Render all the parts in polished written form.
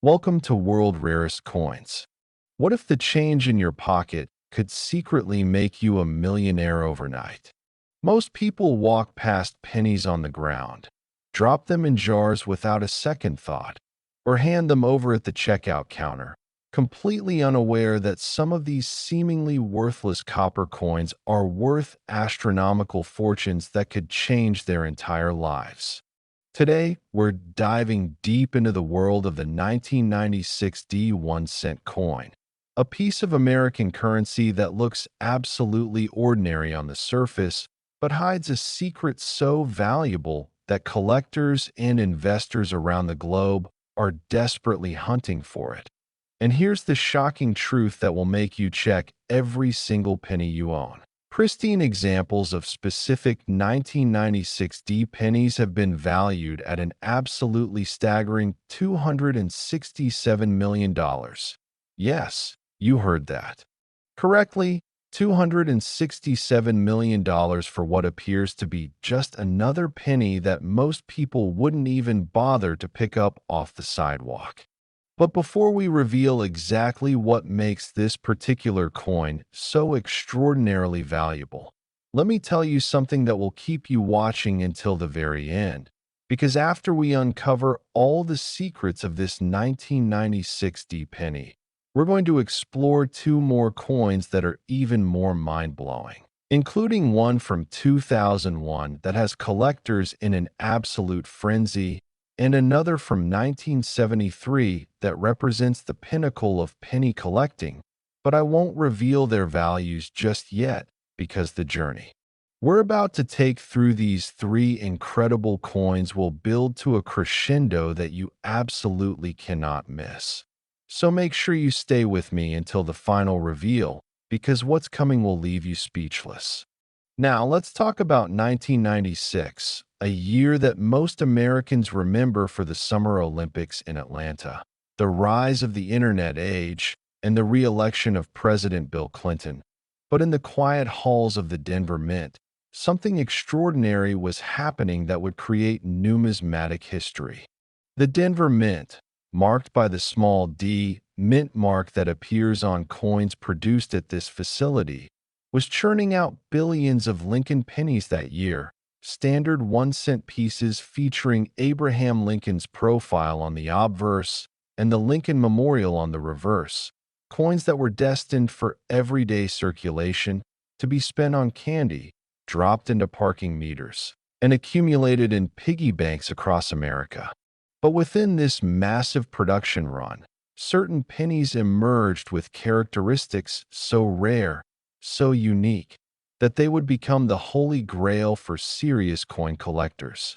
Welcome to World Rarest Coins. What if the change in your pocket could secretly make you a millionaire overnight? Most people walk past pennies on the ground, drop them in jars without a second thought, or hand them over at the checkout counter, completely unaware that some of these seemingly worthless copper coins are worth astronomical fortunes that could change their entire lives. Today, we're diving deep into the world of the 1996 D 1 cent coin, a piece of American currency that looks absolutely ordinary on the surface, but hides a secret so valuable that collectors and investors around the globe are desperately hunting for it. And here's the shocking truth that will make you check every single penny you own. Pristine examples of specific 1996 D pennies have been valued at an absolutely staggering $267 million. Yes, you heard that correctly. $267 million for what appears to be just another penny that most people wouldn't even bother to pick up off the sidewalk. But before we reveal exactly what makes this particular coin so extraordinarily valuable, let me tell you something that will keep you watching until the very end. Because after we uncover all the secrets of this 1996 D penny, we're going to explore two more coins that are even more mind-blowing, including one from 2001 that has collectors in an absolute frenzy, and another from 1973 that represents the pinnacle of penny collecting, but I won't reveal their values just yet because the journey we're about to take through these three incredible coins will build to a crescendo that you absolutely cannot miss. So make sure you stay with me until the final reveal, because what's coming will leave you speechless. Now, let's talk about 1996, a year that most Americans remember for the Summer Olympics in Atlanta, the rise of the internet age, and the re-election of President Bill Clinton. But in the quiet halls of the Denver Mint, something extraordinary was happening that would create numismatic history. The Denver Mint, marked by the small d mint mark that appears on coins produced at this facility, was churning out billions of Lincoln pennies that year, standard 1-cent pieces featuring Abraham Lincoln's profile on the obverse and the Lincoln Memorial on the reverse, coins that were destined for everyday circulation, to be spent on candy, dropped into parking meters, and accumulated in piggy banks across America. But within this massive production run, certain pennies emerged with characteristics so rare, so unique, that they would become the holy grail for serious coin collectors.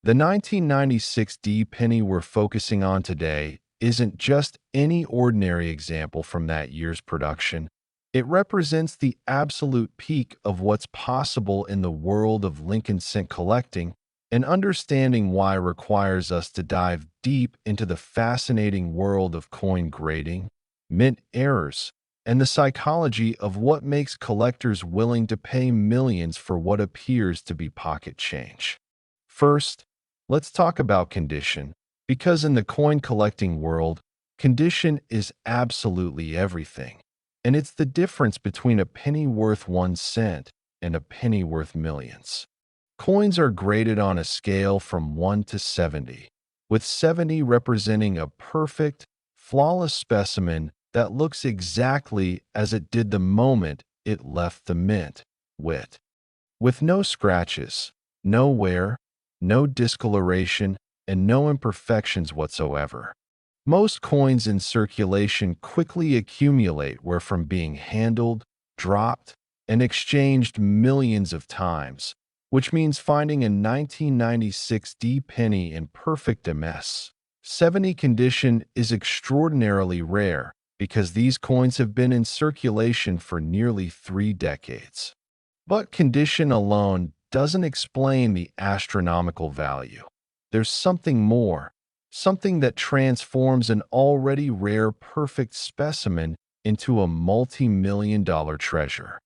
The 1996 D penny we're focusing on today isn't just any ordinary example from that year's production. It represents the absolute peak of what's possible in the world of Lincoln cent collecting, and understanding why requires us to dive deep into the fascinating world of coin grading, mint errors, and the psychology of what makes collectors willing to pay millions for what appears to be pocket change. First, let's talk about condition, because in the coin collecting world, condition is absolutely everything, and it's the difference between a penny worth 1 cent and a penny worth millions. Coins are graded on a scale from 1 to 70, with 70 representing a perfect, flawless specimen that looks exactly as it did the moment it left the mint, with no scratches, no wear, no discoloration, and no imperfections whatsoever. Most coins in circulation quickly accumulate where from being handled, dropped, and exchanged millions of times, which means finding a 1996 D penny in perfect MS 70 condition is extraordinarily rare because these coins have been in circulation for nearly 3 decades. But condition alone doesn't explain the astronomical value. There's something more, something that transforms an already rare perfect specimen into a multi-million-dollar treasure.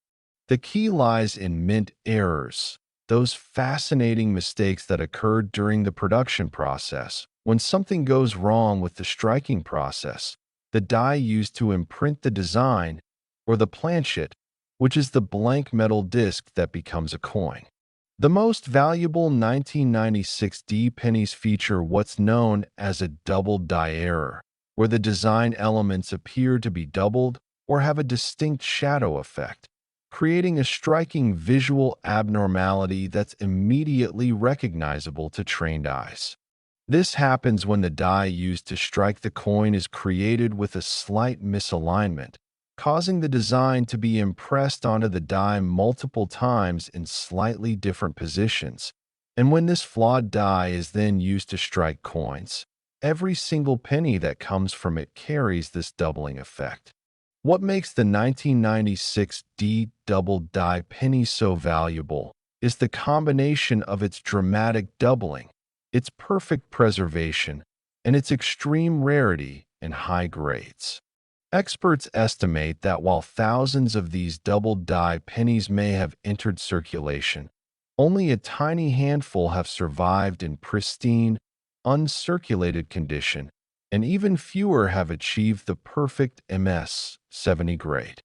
The key lies in mint errors, those fascinating mistakes that occurred during the production process, When something goes wrong with the striking process, the die used to imprint the design, or the planchet, which is the blank metal disc that becomes a coin. The most valuable 1996 D pennies feature what's known as a double die error, where the design elements appear to be doubled or have a distinct shadow effect, creating a striking visual abnormality that's immediately recognizable to trained eyes. This happens when the die used to strike the coin is created with a slight misalignment, causing the design to be impressed onto the die multiple times in slightly different positions. And when this flawed die is then used to strike coins, every single penny that comes from it carries this doubling effect. What makes the 1996 D double die penny so valuable is the combination of its dramatic doubling, its perfect preservation, and its extreme rarity and high grades. Experts estimate that while thousands of these double die pennies may have entered circulation, only a tiny handful have survived in pristine, uncirculated condition, and even fewer have achieved the perfect MS-70 grade.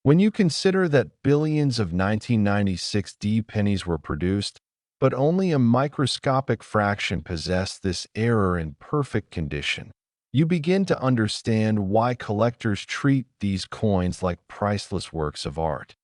When you consider that billions of 1996 D pennies were produced, but only a microscopic fraction possessed this error in perfect condition, you begin to understand why collectors treat these coins like priceless works of art.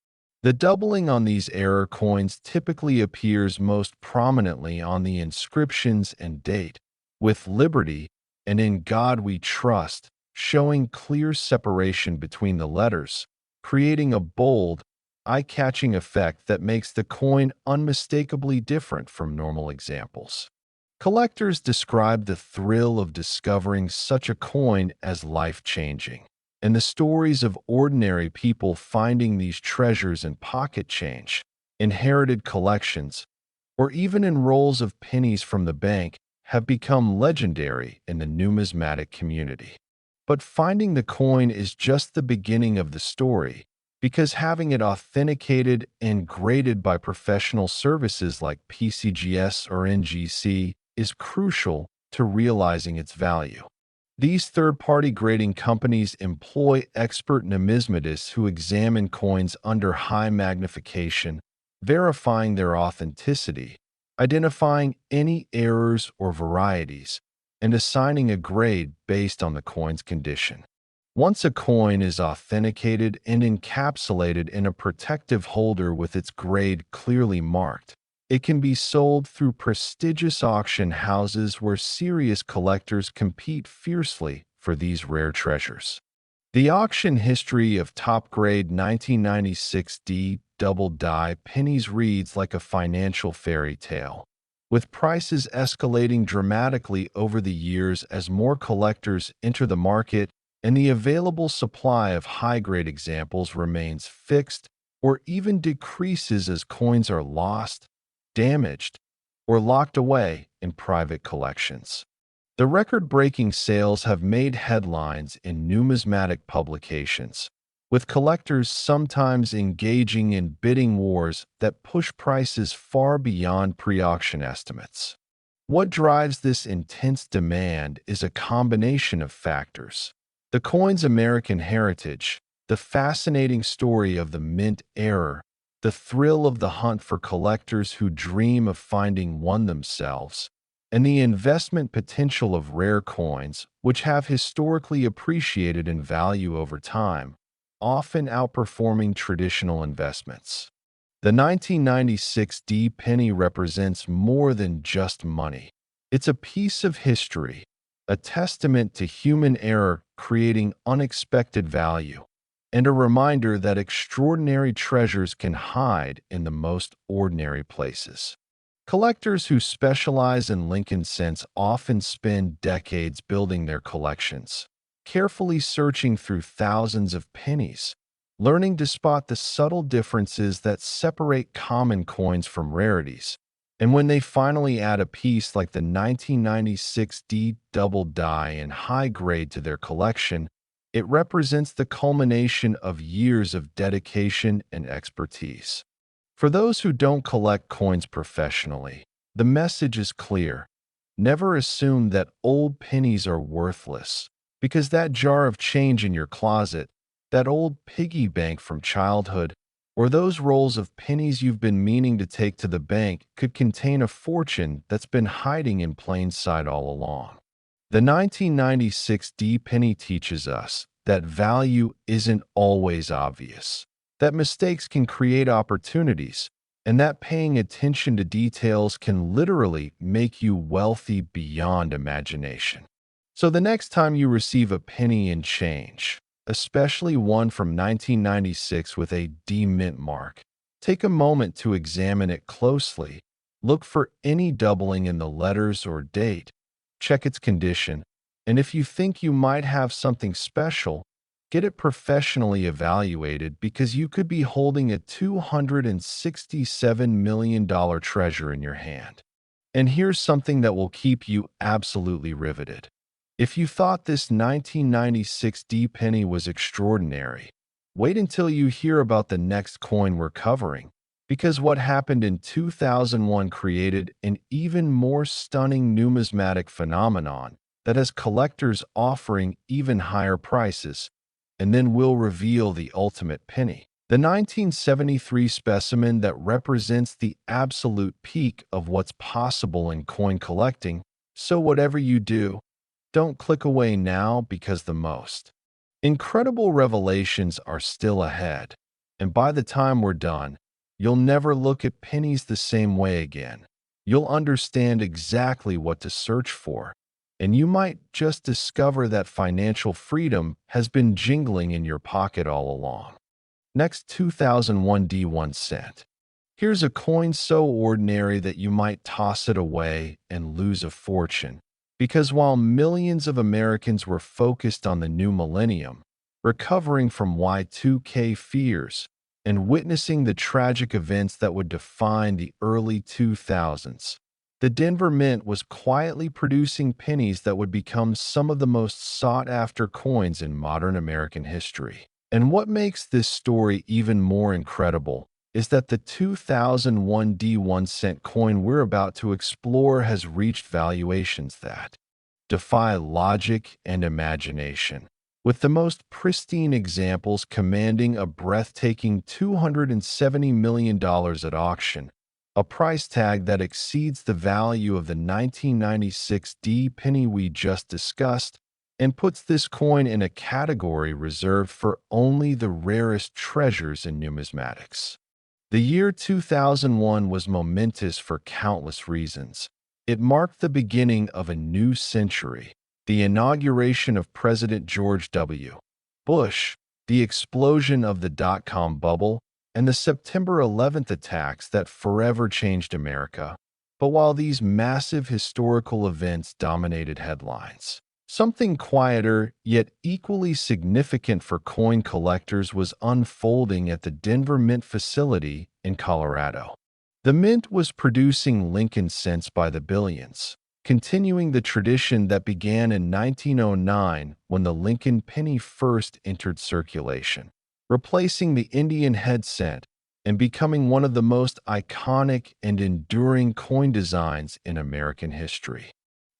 The doubling on these error coins typically appears most prominently on the inscriptions and date, with Liberty and In God We Trust showing clear separation between the letters, creating a bold, eye-catching effect that makes the coin unmistakably different from normal examples. Collectors describe the thrill of discovering such a coin as life-changing, and the stories of ordinary people finding these treasures in pocket change, inherited collections, or even in rolls of pennies from the bank have become legendary in the numismatic community. But finding the coin is just the beginning of the story, because having it authenticated and graded by professional services like PCGS or NGC is crucial to realizing its value. These third-party grading companies employ expert numismatists who examine coins under high magnification, verifying their authenticity, identifying any errors or varieties, and assigning a grade based on the coin's condition. Once a coin is authenticated and encapsulated in a protective holder with its grade clearly marked, it can be sold through prestigious auction houses where serious collectors compete fiercely for these rare treasures. The auction history of top-grade 1996 D double die pennies reads like a financial fairy tale, with prices escalating dramatically over the years as more collectors enter the market and the available supply of high-grade examples remains fixed or even decreases as coins are lost, damaged, or locked away in private collections. The record-breaking sales have made headlines in numismatic publications, with collectors sometimes engaging in bidding wars that push prices far beyond pre-auction estimates. What drives this intense demand is a combination of factors: the coin's American heritage, the fascinating story of the mint error, the thrill of the hunt for collectors who dream of finding one themselves, and the investment potential of rare coins, which have historically appreciated in value over time, often outperforming traditional investments. The 1996 D penny represents more than just money. It's a piece of history, a testament to human error creating unexpected value, and a reminder that extraordinary treasures can hide in the most ordinary places. Collectors who specialize in Lincoln cents often spend decades building their collections, carefully searching through thousands of pennies, learning to spot the subtle differences that separate common coins from rarities. And when they finally add a piece like the 1996 D double die in high grade to their collection, it represents the culmination of years of dedication and expertise. For those who don't collect coins professionally, the message is clear. Never assume that old pennies are worthless, because that jar of change in your closet, that old piggy bank from childhood, or those rolls of pennies you've been meaning to take to the bank could contain a fortune that's been hiding in plain sight all along. The 1996 D penny teaches us that value isn't always obvious, that mistakes can create opportunities, and that paying attention to details can literally make you wealthy beyond imagination. So the next time you receive a penny in change, especially one from 1996 with a D mint mark, take a moment to examine it closely. Look for any doubling in the letters or date. Check its condition, and if you think you might have something special, get it professionally evaluated because you could be holding a $267 million treasure in your hand. And here's something that will keep you absolutely riveted. If you thought this 1996 D penny was extraordinary, wait until you hear about the next coin we're covering, because what happened in 2001 created an even more stunning numismatic phenomenon that has collectors offering even higher prices, and then we'll reveal the ultimate penny. The 1973 specimen that represents the absolute peak of what's possible in coin collecting. So whatever you do, don't click away now because the most incredible revelations are still ahead. And by the time we're done, you'll never look at pennies the same way again. You'll understand exactly what to search for, and you might just discover that financial freedom has been jingling in your pocket all along. Next, 2001 D1 cent. Here's a coin so ordinary that you might toss it away and lose a fortune. Because while millions of Americans were focused on the new millennium, recovering from Y2K fears, and witnessing the tragic events that would define the early 2000s, the Denver Mint was quietly producing pennies that would become some of the most sought-after coins in modern American history. And what makes this story even more incredible is that the 2001 D1 cent coin we're about to explore has reached valuations that defy logic and imagination, with the most pristine examples commanding a breathtaking $270 million at auction, a price tag that exceeds the value of the 1996 D penny we just discussed, and puts this coin in a category reserved for only the rarest treasures in numismatics. The year 2001 was momentous for countless reasons. It marked the beginning of a new century, the inauguration of President George W. Bush, the explosion of the dot-com bubble, and the September 11th attacks that forever changed America. But while these massive historical events dominated headlines, something quieter, yet equally significant for coin collectors was unfolding at the Denver Mint facility in Colorado. The Mint was producing Lincoln cents by the billions, continuing the tradition that began in 1909 when the Lincoln penny first entered circulation, replacing the Indian head cent and becoming one of the most iconic and enduring coin designs in American history.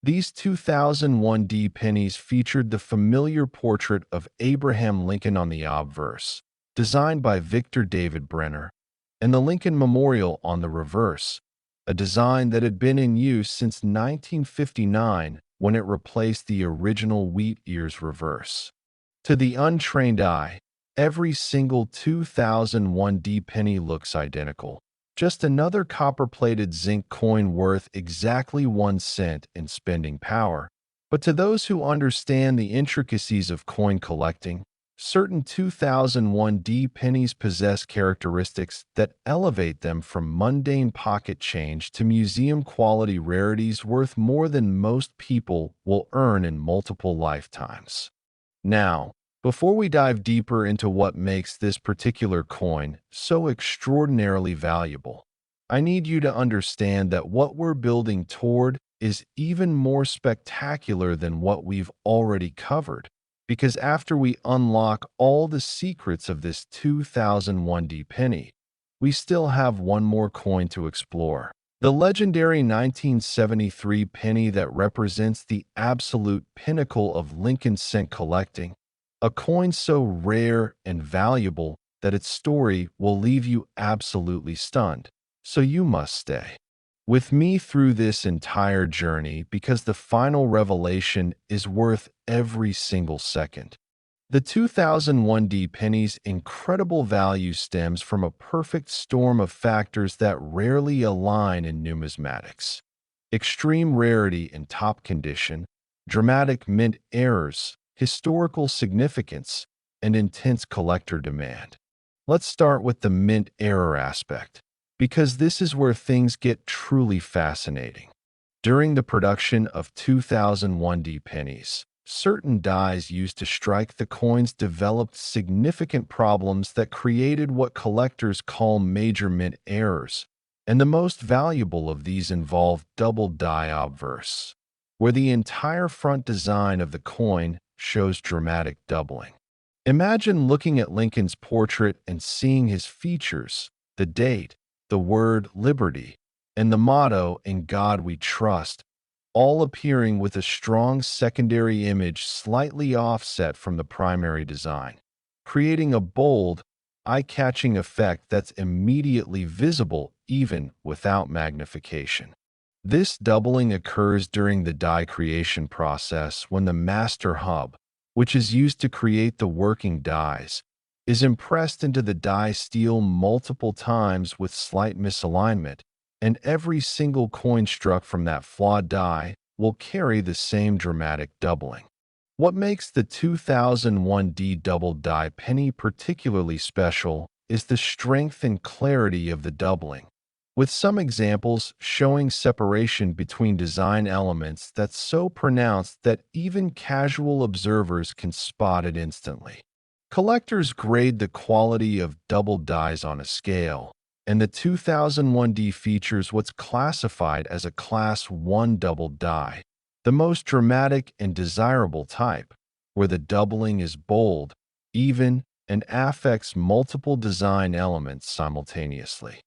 These 2001 D pennies featured the familiar portrait of Abraham Lincoln on the obverse, designed by Victor David Brenner, and the Lincoln Memorial on the reverse, a design that had been in use since 1959 when it replaced the original wheat ears reverse. To the untrained eye, every single 2001 D penny looks identical. Just another copper-plated zinc coin worth exactly 1 cent in spending power. But to those who understand the intricacies of coin collecting, certain 2001 D pennies possess characteristics that elevate them from mundane pocket change to museum-quality rarities worth more than most people will earn in multiple lifetimes. Now, before we dive deeper into what makes this particular coin so extraordinarily valuable, I need you to understand that what we're building toward is even more spectacular than what we've already covered, because after we unlock all the secrets of this 2001 D penny, we still have one more coin to explore. The legendary 1973 penny that represents the absolute pinnacle of Lincoln cent collecting, a coin so rare and valuable that its story will leave you absolutely stunned, so you must stay with me through this entire journey because the final revelation is worth every single second. The 2001 penny's incredible value stems from a perfect storm of factors that rarely align in numismatics. Extreme rarity and top condition, dramatic mint errors, historical significance, and intense collector demand. Let's start with the mint error aspect, because this is where things get truly fascinating. During the production of 2001 pennies, certain dies used to strike the coins developed significant problems that created what collectors call major mint errors, and the most valuable of these involved double die obverse, where the entire front design of the coin shows dramatic doubling. Imagine looking at Lincoln's portrait and seeing his features, the date, the word liberty, and the motto, "In God We Trust," all appearing with a strong secondary image slightly offset from the primary design, creating a bold, eye-catching effect that's immediately visible even without magnification. This doubling occurs during the die creation process when the master hub, which is used to create the working dies, is impressed into the die steel multiple times with slight misalignment, and every single coin struck from that flawed die will carry the same dramatic doubling. What makes the 2001 double die penny particularly special is the strength and clarity of the doubling, with some examples showing separation between design elements that's so pronounced that even casual observers can spot it instantly. Collectors grade the quality of double dies on a scale, and the 2001 features what's classified as a Class 1 double die, the most dramatic and desirable type, where the doubling is bold, even, and affects multiple design elements simultaneously.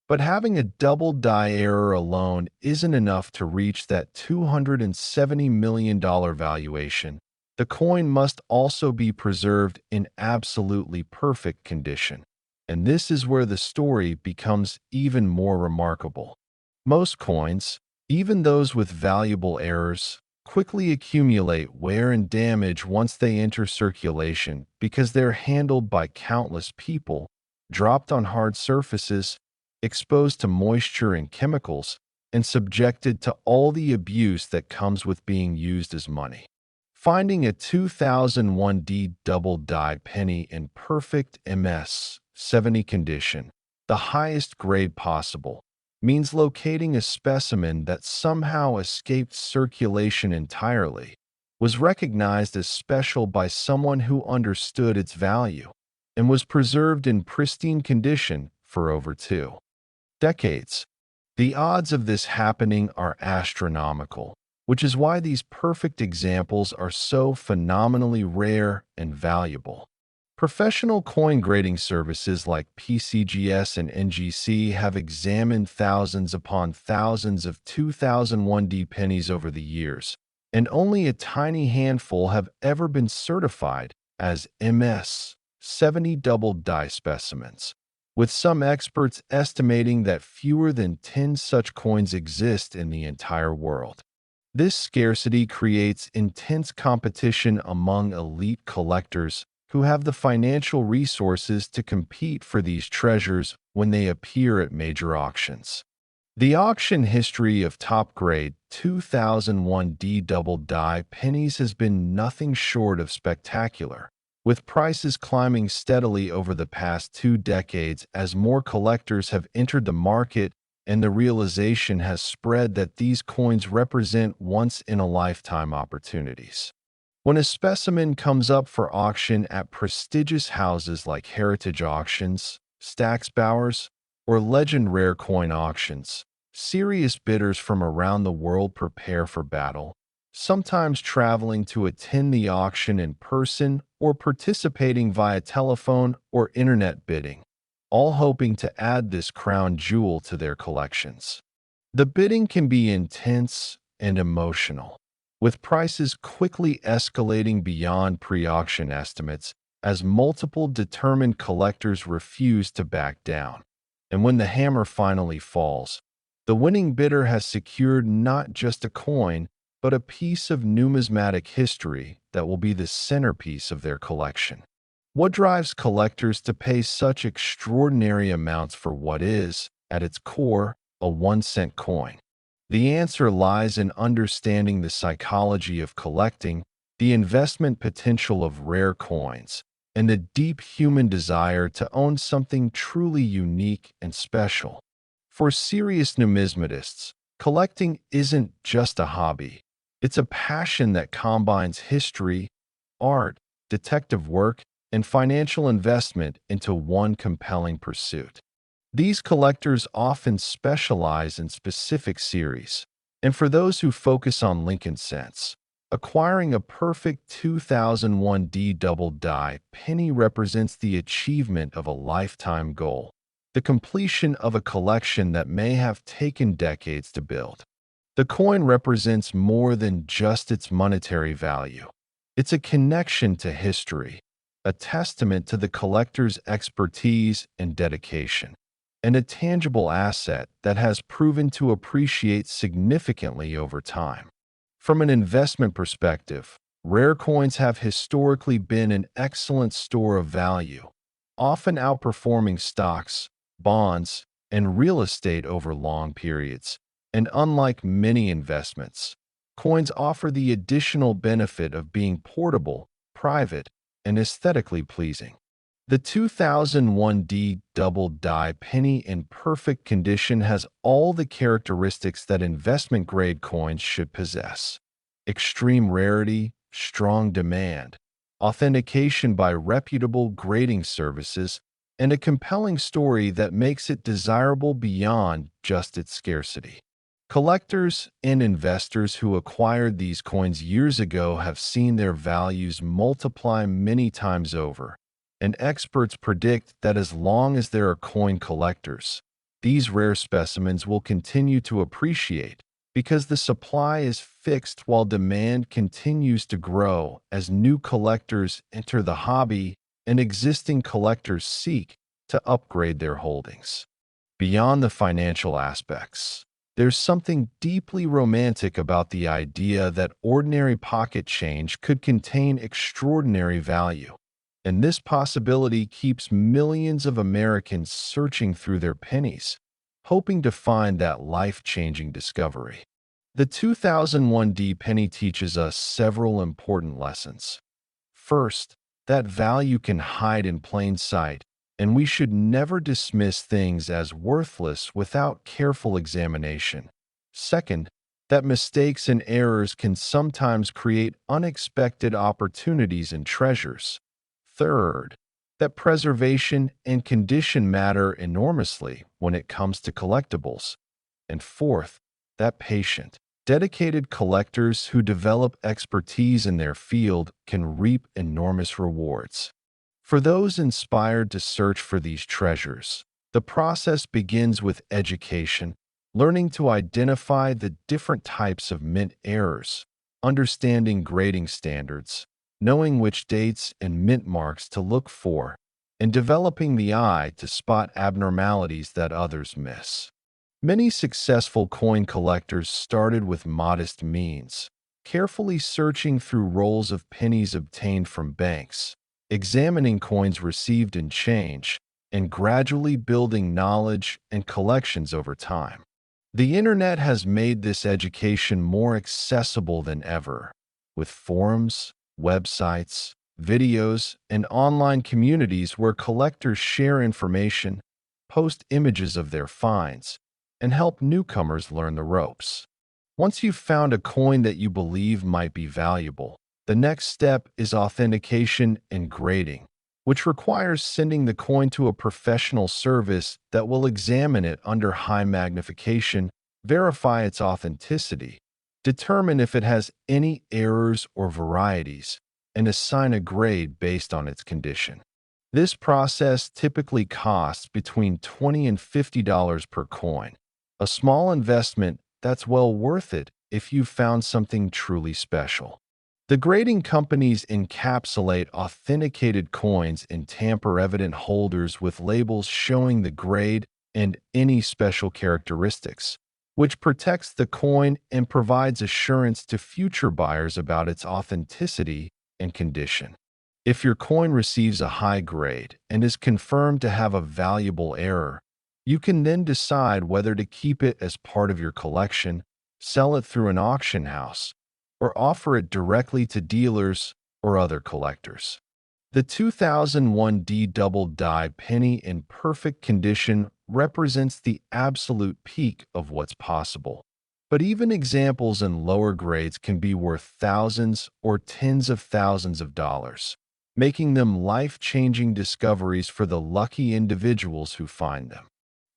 But having a double die error alone isn't enough to reach that $270 million valuation. The coin must also be preserved in absolutely perfect condition. And this is where the story becomes even more remarkable. Most coins, even those with valuable errors, quickly accumulate wear and damage once they enter circulation because they're handled by countless people, dropped on hard surfaces, exposed to moisture and chemicals, and subjected to all the abuse that comes with being used as money. Finding a 2001 double die penny in perfect MS-70 condition, the highest grade possible, means locating a specimen that somehow escaped circulation entirely, was recognized as special by someone who understood its value, and was preserved in pristine condition for over 2 decades. The odds of this happening are astronomical, which is why these perfect examples are so phenomenally rare and valuable. Professional coin grading services like PCGS and NGC have examined thousands upon thousands of 2001 pennies over the years, and only a tiny handful have ever been certified as MS-70 double die specimens, with some experts estimating that fewer than 10 such coins exist in the entire world. This scarcity creates intense competition among elite collectors who have the financial resources to compete for these treasures when they appear at major auctions. The auction history of top-grade 2001 double die pennies has been nothing short of spectacular, with prices climbing steadily over the past 2 decades as more collectors have entered the market and the realization has spread that these coins represent once-in-a-lifetime opportunities. When a specimen comes up for auction at prestigious houses like Heritage Auctions, Stack's Bowers, or Legend Rare Coin Auctions, serious bidders from around the world prepare for battle, sometimes traveling to attend the auction in person or participating via telephone or internet bidding, all hoping to add this crown jewel to their collections. The bidding can be intense and emotional, with prices quickly escalating beyond pre-auction estimates as multiple determined collectors refuse to back down. And when the hammer finally falls, the winning bidder has secured not just a coin, but a piece of numismatic history that will be the centerpiece of their collection. What drives collectors to pay such extraordinary amounts for what is, at its core, a 1-cent coin? The answer lies in understanding the psychology of collecting, the investment potential of rare coins, and the deep human desire to own something truly unique and special. For serious numismatists, collecting isn't just a hobby. It's a passion that combines history, art, detective work, and financial investment into one compelling pursuit. These collectors often specialize in specific series, and for those who focus on Lincoln cents, acquiring a perfect 2001 D double die penny represents the achievement of a lifetime goal, the completion of a collection that may have taken decades to build. The coin represents more than just its monetary value. It's a connection to history, a testament to the collector's expertise and dedication, and a tangible asset that has proven to appreciate significantly over time. From an investment perspective, rare coins have historically been an excellent store of value, often outperforming stocks, bonds, and real estate over long periods. And unlike many investments, coins offer the additional benefit of being portable, private, and aesthetically pleasing. The 2001 D double die penny in perfect condition has all the characteristics that investment-grade coins should possess: extreme rarity, strong demand, authentication by reputable grading services, and a compelling story that makes it desirable beyond just its scarcity. Collectors and investors who acquired these coins years ago have seen their values multiply many times over, and experts predict that as long as there are coin collectors, these rare specimens will continue to appreciate because the supply is fixed while demand continues to grow as new collectors enter the hobby and existing collectors seek to upgrade their holdings. Beyond the financial aspects, there's something deeply romantic about the idea that ordinary pocket change could contain extraordinary value, and this possibility keeps millions of Americans searching through their pennies, hoping to find that life-changing discovery. The 2001 D penny teaches us several important lessons. First, that value can hide in plain sight, and we should never dismiss things as worthless without careful examination. Second, that mistakes and errors can sometimes create unexpected opportunities and treasures. Third, that preservation and condition matter enormously when it comes to collectibles. And fourth, that patient, dedicated collectors who develop expertise in their field can reap enormous rewards. For those inspired to search for these treasures, the process begins with education, learning to identify the different types of mint errors, understanding grading standards, knowing which dates and mint marks to look for, and developing the eye to spot abnormalities that others miss. Many successful coin collectors started with modest means, carefully searching through rolls of pennies obtained from banks, examining coins received in change, and gradually building knowledge and collections over time. The internet has made this education more accessible than ever, with forums, websites, videos, and online communities where collectors share information, post images of their finds, and help newcomers learn the ropes. Once you've found a coin that you believe might be valuable, the next step is authentication and grading, which requires sending the coin to a professional service that will examine it under high magnification, verify its authenticity, determine if it has any errors or varieties, and assign a grade based on its condition. This process typically costs between $20 and $50 per coin, A small investment that's well worth it if you've found something truly special. The grading companies encapsulate authenticated coins in tamper-evident holders with labels showing the grade and any special characteristics, which protects the coin and provides assurance to future buyers about its authenticity and condition. If your coin receives a high grade and is confirmed to have a valuable error, you can then decide whether to keep it as part of your collection, sell it through an auction house, or offer it directly to dealers or other collectors. The 2001 D Double Die penny in perfect condition represents the absolute peak of what's possible. But even examples in lower grades can be worth thousands or tens of thousands of dollars, making them life-changing discoveries for the lucky individuals who find them.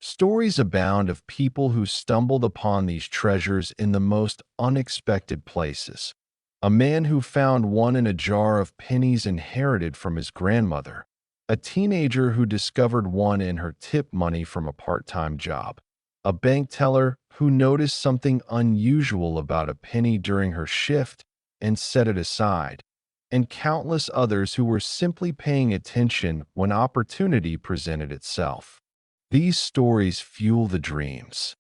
Stories abound of people who stumbled upon these treasures in the most unexpected places. A man who found one in a jar of pennies inherited from his grandmother. A teenager who discovered one in her tip money from a part-time job. A bank teller who noticed something unusual about a penny during her shift and set it aside. And countless others who were simply paying attention when opportunity presented itself. These stories fuel the dreams,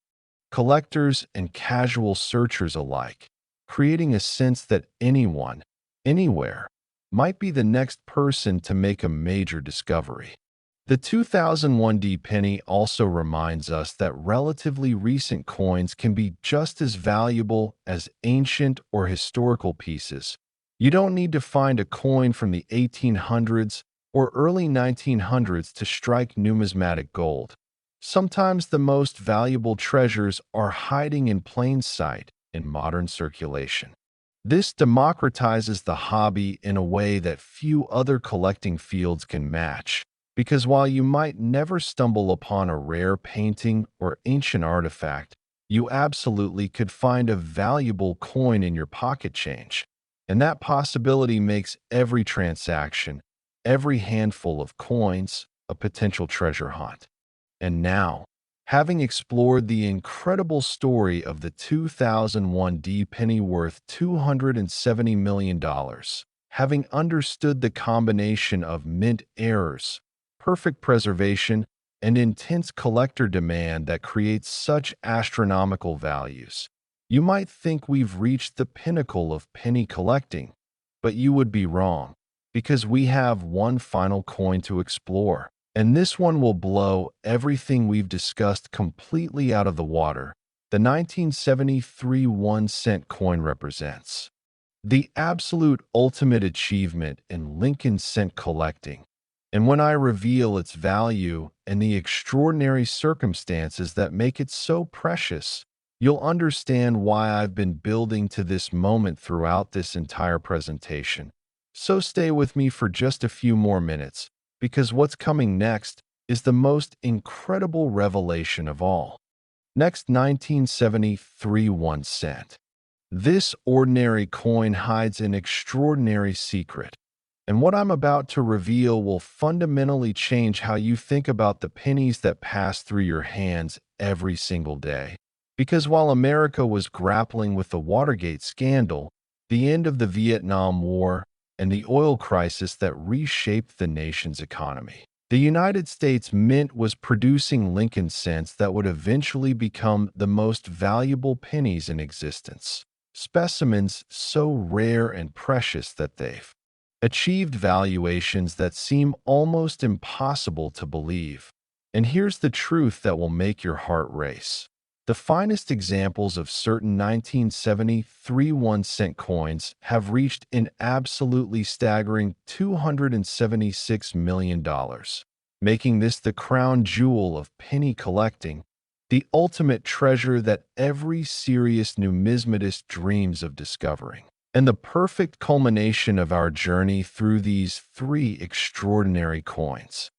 collectors and casual searchers alike, creating a sense that anyone, anywhere, might be the next person to make a major discovery. The 2001 D penny also reminds us that relatively recent coins can be just as valuable as ancient or historical pieces. You don't need to find a coin from the 1800s or early 1900s to strike numismatic gold. Sometimes the most valuable treasures are hiding in plain sight in modern circulation. This democratizes the hobby in a way that few other collecting fields can match, because while you might never stumble upon a rare painting or ancient artifact, you absolutely could find a valuable coin in your pocket change. And that possibility makes every transaction, every handful of coins, a potential treasure hunt. And now, having explored the incredible story of the 2001 D penny worth $270 million, having understood the combination of mint errors, perfect preservation, and intense collector demand that creates such astronomical values, you might think we've reached the pinnacle of penny collecting, but you would be wrong, because we have one final coin to explore. And this one will blow everything we've discussed completely out of the water. The 1973 1-cent coin represents the absolute ultimate achievement in Lincoln cent collecting. And when I reveal its value and the extraordinary circumstances that make it so precious, you'll understand why I've been building to this moment throughout this entire presentation. So stay with me for just a few more minutes, because what's coming next is the most incredible revelation of all. Next, 1973 1 cent. This ordinary coin hides an extraordinary secret, and what I'm about to reveal will fundamentally change how you think about the pennies that pass through your hands every single day. Because while America was grappling with the Watergate scandal, the end of the Vietnam War, and the oil crisis that reshaped the nation's economy, the United States Mint was producing Lincoln cents that would eventually become the most valuable pennies in existence. Specimens so rare and precious that they've achieved valuations that seem almost impossible to believe. And here's the truth that will make your heart race. The finest examples of certain 1973 1-cent coins have reached an absolutely staggering $276 million, making this the crown jewel of penny collecting, the ultimate treasure that every serious numismatist dreams of discovering, and the perfect culmination of our journey through these three extraordinary coins.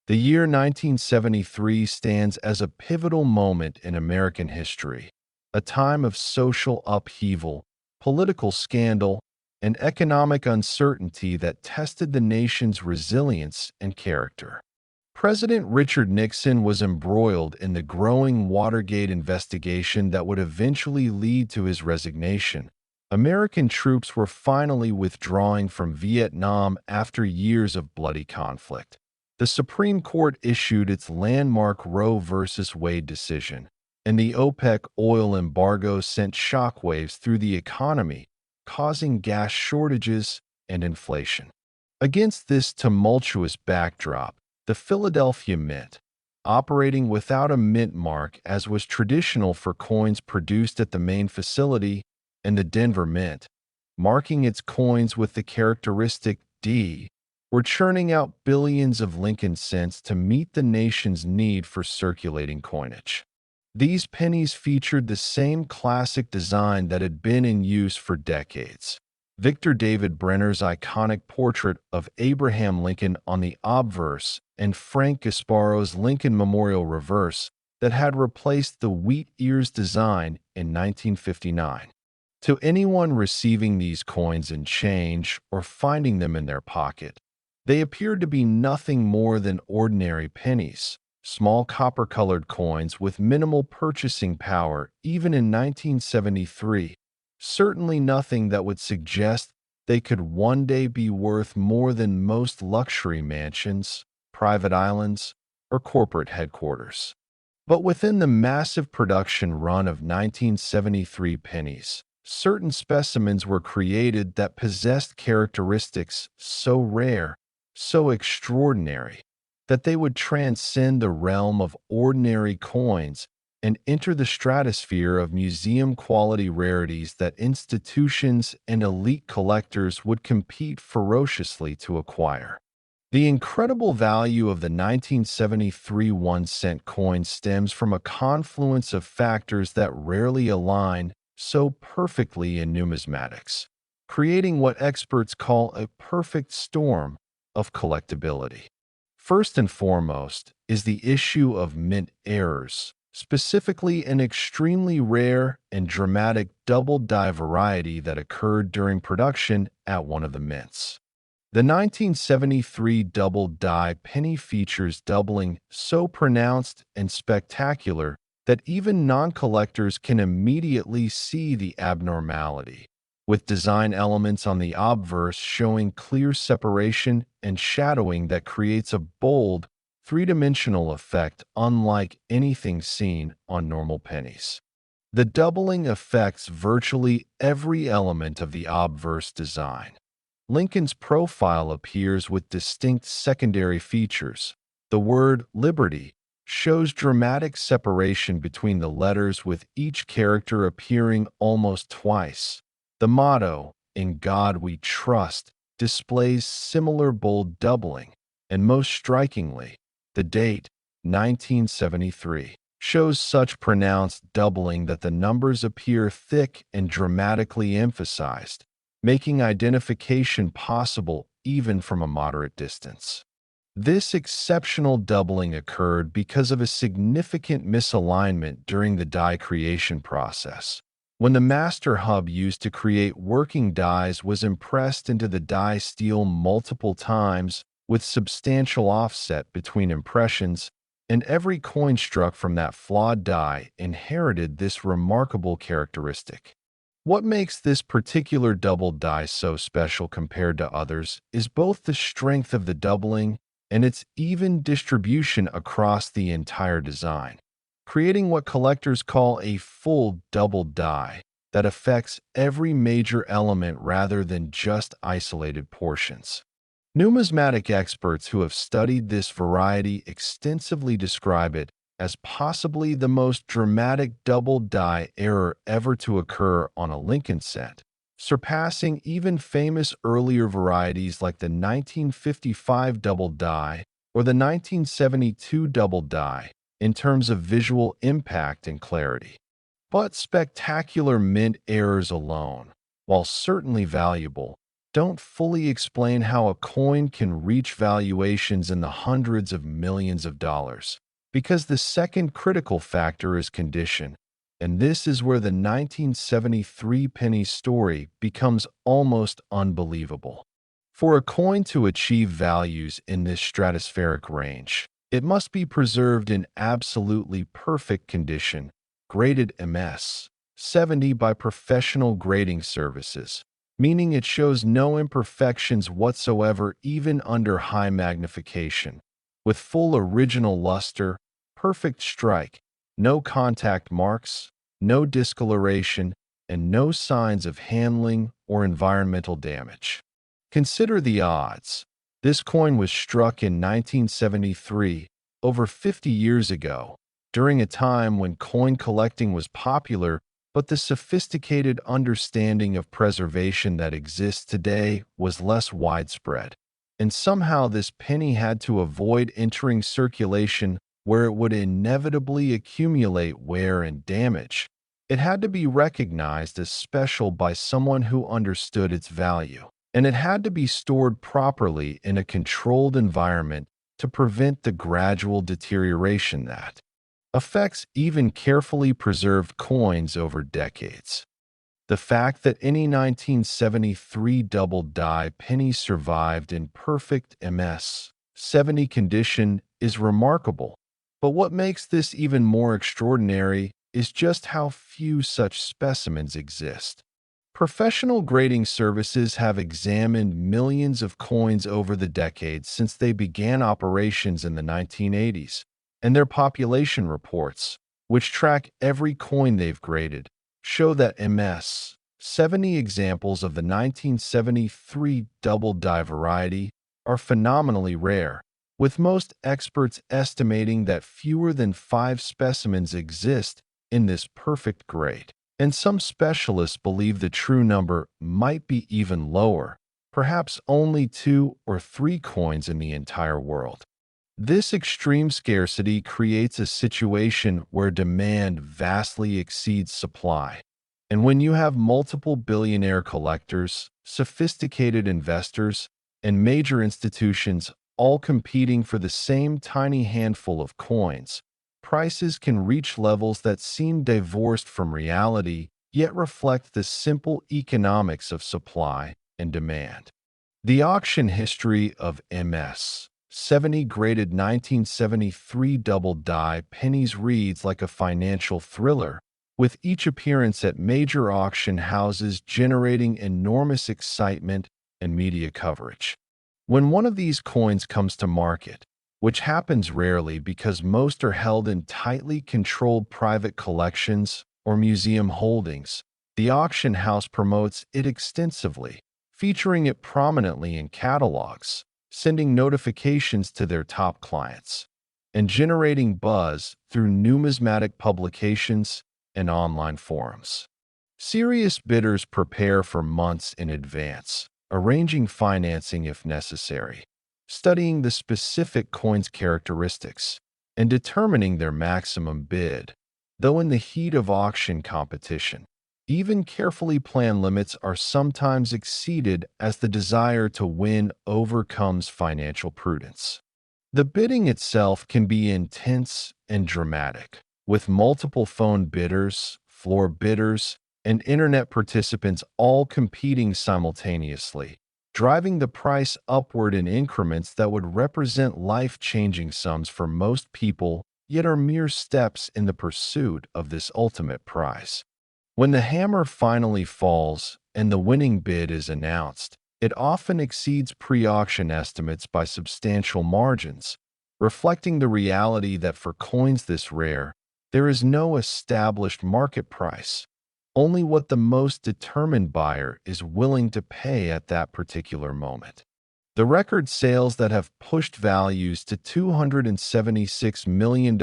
The year 1973 stands as a pivotal moment in American history, a time of social upheaval, political scandal, and economic uncertainty that tested the nation's resilience and character. President Richard Nixon was embroiled in the growing Watergate investigation that would eventually lead to his resignation. American troops were finally withdrawing from Vietnam after years of bloody conflict. The Supreme Court issued its landmark Roe v. Wade decision, and the OPEC oil embargo sent shockwaves through the economy, causing gas shortages and inflation. Against this tumultuous backdrop, the Philadelphia Mint, operating without a mint mark as was traditional for coins produced at the main facility, and the Denver Mint, marking its coins with the characteristic D, were churning out billions of Lincoln cents to meet the nation's need for circulating coinage. These pennies featured the same classic design that had been in use for decades. Victor David Brenner's iconic portrait of Abraham Lincoln on the obverse and Frank Gasparo's Lincoln Memorial reverse that had replaced the wheat ears design in 1959. To anyone receiving these coins in change or finding them in their pocket, they appeared to be nothing more than ordinary pennies, small copper-colored coins with minimal purchasing power even in 1973. Certainly nothing that would suggest they could one day be worth more than most luxury mansions, private islands, or corporate headquarters. But within the massive production run of 1973 pennies, certain specimens were created that possessed characteristics so rare, so extraordinary, that they would transcend the realm of ordinary coins and enter the stratosphere of museum-quality rarities that institutions and elite collectors would compete ferociously to acquire. The incredible value of the 1973 1-cent coin stems from a confluence of factors that rarely align so perfectly in numismatics, creating what experts call a perfect storm of collectability. First and foremost is the issue of mint errors, specifically an extremely rare and dramatic double-die variety that occurred during production at one of the mints. The 1973 double-die penny features doubling so pronounced and spectacular that even non-collectors can immediately see the abnormality, with design elements on the obverse showing clear separation and shadowing that creates a bold, three-dimensional effect unlike anything seen on normal pennies. The doubling affects virtually every element of the obverse design. Lincoln's profile appears with distinct secondary features. The word Liberty shows dramatic separation between the letters, with each character appearing almost twice. The motto, "In God We Trust," displays similar bold doubling, and most strikingly, the date, 1973, shows such pronounced doubling that the numbers appear thick and dramatically emphasized, making identification possible even from a moderate distance. This exceptional doubling occurred because of a significant misalignment during the die creation process. When the master hub used to create working dies was impressed into the die steel multiple times with substantial offset between impressions, and every coin struck from that flawed die inherited this remarkable characteristic. What makes this particular double die so special compared to others is both the strength of the doubling and its even distribution across the entire design, creating what collectors call a full double die that affects every major element rather than just isolated portions. Numismatic experts who have studied this variety extensively describe it as possibly the most dramatic double die error ever to occur on a Lincoln cent, surpassing even famous earlier varieties like the 1955 double die or the 1972 double die in terms of visual impact and clarity. But spectacular mint errors alone, while certainly valuable, don't fully explain how a coin can reach valuations in the hundreds of millions of dollars, because the second critical factor is condition, and this is where the 1973 penny story becomes almost unbelievable. For a coin to achieve values in this stratospheric range, It must be preserved in absolutely perfect condition, graded MS 70 by professional grading services, meaning it shows no imperfections whatsoever even under high magnification, with full original luster, perfect strike, no contact marks, no discoloration, and no signs of handling or environmental damage. Consider the odds. This coin was struck in 1973, over 50 years ago, during a time when coin collecting was popular, but the sophisticated understanding of preservation that exists today was less widespread. And somehow this penny had to avoid entering circulation where it would inevitably accumulate wear and damage. It had to be recognized as special by someone who understood its value, and it had to be stored properly in a controlled environment to prevent the gradual deterioration that affects even carefully preserved coins over decades. The fact that any 1973 double die penny survived in perfect MS 70 condition is remarkable, but what makes this even more extraordinary is just how few such specimens exist. Professional grading services have examined millions of coins over the decades since they began operations in the 1980s, and their population reports, which track every coin they've graded, show that MS 70 examples of the 1973 double die variety are phenomenally rare, with most experts estimating that fewer than 5 specimens exist in this perfect grade. And some specialists believe the true number might be even lower, perhaps only 2 or 3 coins in the entire world. This extreme scarcity creates a situation where demand vastly exceeds supply. And when you have multiple billionaire collectors, sophisticated investors, and major institutions all competing for the same tiny handful of coins, prices can reach levels that seem divorced from reality, yet reflect the simple economics of supply and demand. The auction history of MS 70 graded 1973 double die pennies reads like a financial thriller, with each appearance at major auction houses generating enormous excitement and media coverage. When one of these coins comes to market, which happens rarely because most are held in tightly controlled private collections or museum holdings, the auction house promotes it extensively, featuring it prominently in catalogs, sending notifications to their top clients, and generating buzz through numismatic publications and online forums. Serious bidders prepare for months in advance, arranging financing if necessary, studying the specific coin's characteristics, and determining their maximum bid. Though in the heat of auction competition, even carefully planned limits are sometimes exceeded as the desire to win overcomes financial prudence. The bidding itself can be intense and dramatic, with multiple phone bidders, floor bidders, and internet participants all competing simultaneously, driving the price upward in increments that would represent life-changing sums for most people, yet are mere steps in the pursuit of this ultimate prize. When the hammer finally falls and the winning bid is announced, it often exceeds pre-auction estimates by substantial margins, reflecting the reality that for coins this rare, there is no established market price, only what the most determined buyer is willing to pay at that particular moment. The record sales that have pushed values to $276 million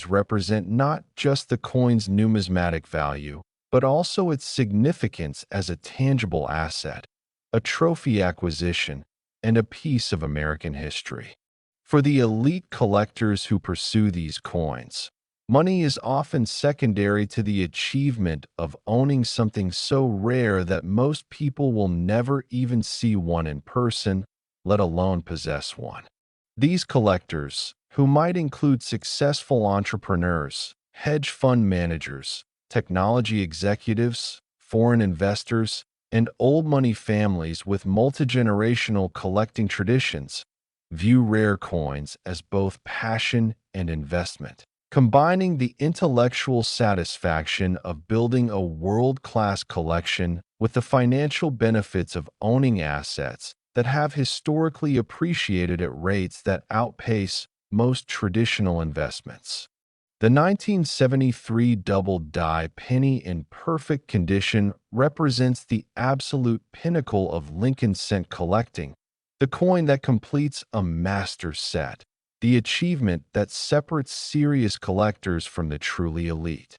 represent not just the coin's numismatic value, but also its significance as a tangible asset, a trophy acquisition, and a piece of American history. For the elite collectors who pursue these coins, money is often secondary to the achievement of owning something so rare that most people will never even see one in person, let alone possess one. These collectors, who might include successful entrepreneurs, hedge fund managers, technology executives, foreign investors, and old money families with multi-generational collecting traditions, view rare coins as both passion and investment, combining the intellectual satisfaction of building a world-class collection with the financial benefits of owning assets that have historically appreciated at rates that outpace most traditional investments. The 1973 double die penny in perfect condition represents the absolute pinnacle of Lincoln cent collecting, the coin that completes a master set, the achievement that separates serious collectors from the truly elite.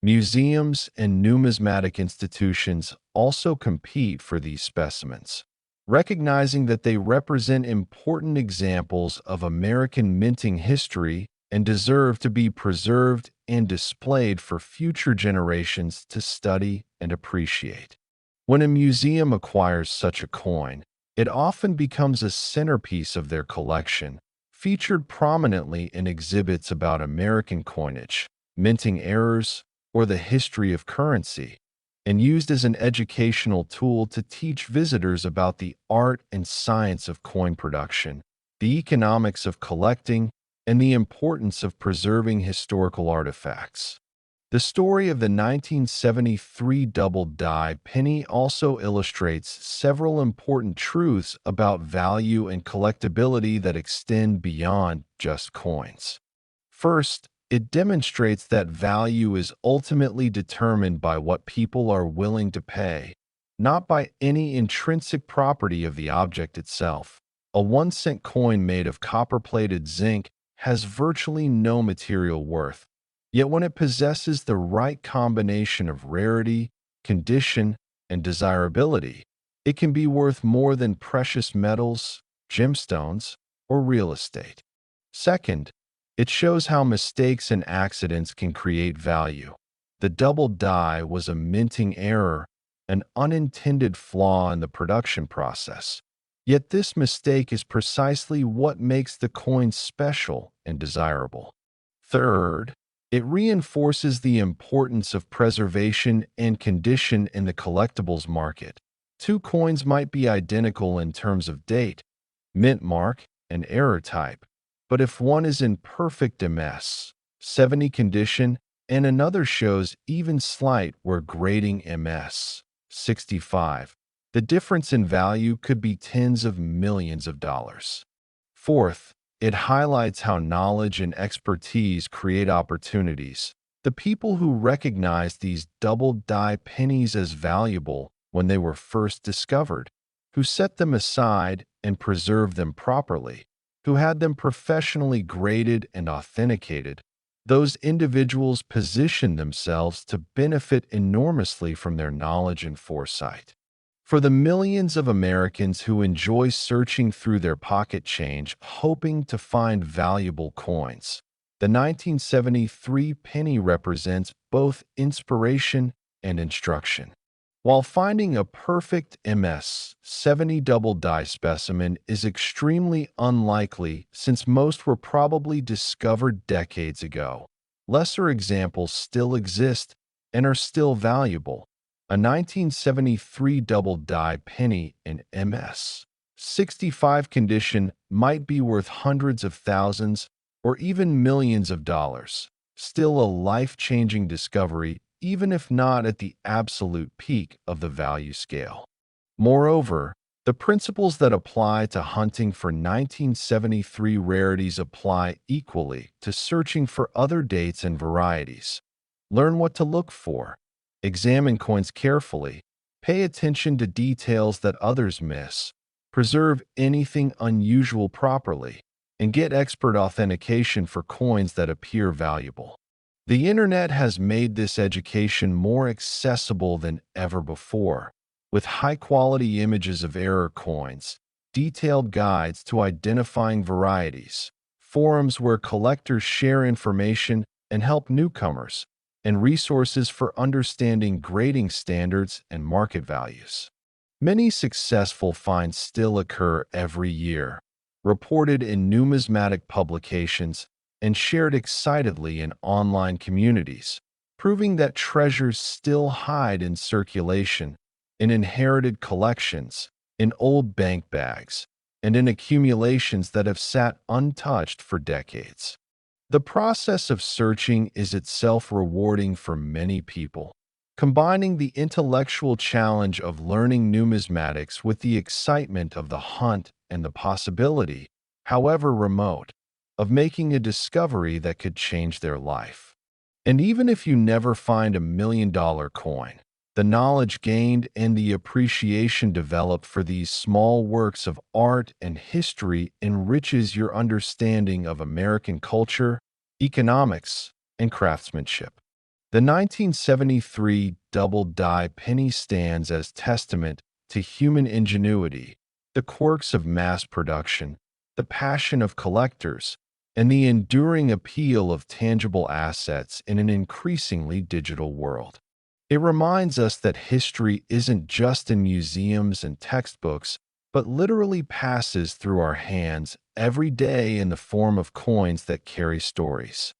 Museums and numismatic institutions also compete for these specimens, recognizing that they represent important examples of American minting history and deserve to be preserved and displayed for future generations to study and appreciate. When a museum acquires such a coin, it often becomes a centerpiece of their collection, featured prominently in exhibits about American coinage, minting errors, or the history of currency, and used as an educational tool to teach visitors about the art and science of coin production, the economics of collecting, and the importance of preserving historical artifacts. The story of the 1973 double die penny also illustrates several important truths about value and collectability that extend beyond just coins. First, it demonstrates that value is ultimately determined by what people are willing to pay, not by any intrinsic property of the object itself. A 1-cent coin made of copper-plated zinc has virtually no material worth, yet when it possesses the right combination of rarity, condition, and desirability, it can be worth more than precious metals, gemstones, or real estate. Second, it shows how mistakes and accidents can create value. The double die was a minting error, an unintended flaw in the production process. Yet this mistake is precisely what makes the coin special and desirable. Third, it reinforces the importance of preservation and condition in the collectibles market. Two coins might be identical in terms of date, mint mark, and error type, but if one is in perfect MS, 70 condition, and another shows even slight where grading MS, 65, the difference in value could be tens of millions of dollars. Fourth, it highlights how knowledge and expertise create opportunities. The people who recognized these double die pennies as valuable when they were first discovered, who set them aside and preserved them properly, who had them professionally graded and authenticated, those individuals positioned themselves to benefit enormously from their knowledge and foresight. For the millions of Americans who enjoy searching through their pocket change hoping to find valuable coins, the 1973 penny represents both inspiration and instruction. While finding a perfect MS-70 double die specimen is extremely unlikely since most were probably discovered decades ago, lesser examples still exist and are still valuable. A 1973 double die penny in MS-65 condition might be worth hundreds of thousands or even millions of dollars, still a life-changing discovery even if not at the absolute peak of the value scale. Moreover, the principles that apply to hunting for 1973 rarities apply equally to searching for other dates and varieties. Learn what to look for. Examine coins carefully. Pay attention to details that others miss. Preserve anything unusual properly. And get expert authentication for coins that appear valuable. The internet has made this education more accessible than ever before, with high-quality images of error coins, detailed guides to identifying varieties, forums where collectors share information and help newcomers, and resources for understanding grading standards and market values. Many successful finds still occur every year, reported in numismatic publications and shared excitedly in online communities, proving that treasures still hide in circulation, in inherited collections, in old bank bags, and in accumulations that have sat untouched for decades. The process of searching is itself rewarding for many people, combining the intellectual challenge of learning numismatics with the excitement of the hunt and the possibility, however remote, of making a discovery that could change their life. And even if you never find $1 million coin, the knowledge gained and the appreciation developed for these small works of art and history enriches your understanding of American culture, economics, and craftsmanship. The 1973 double-die penny stands as testament to human ingenuity, the quirks of mass production, the passion of collectors, and the enduring appeal of tangible assets in an increasingly digital world. It reminds us that history isn't just in museums and textbooks, but literally passes through our hands every day in the form of coins that carry stories.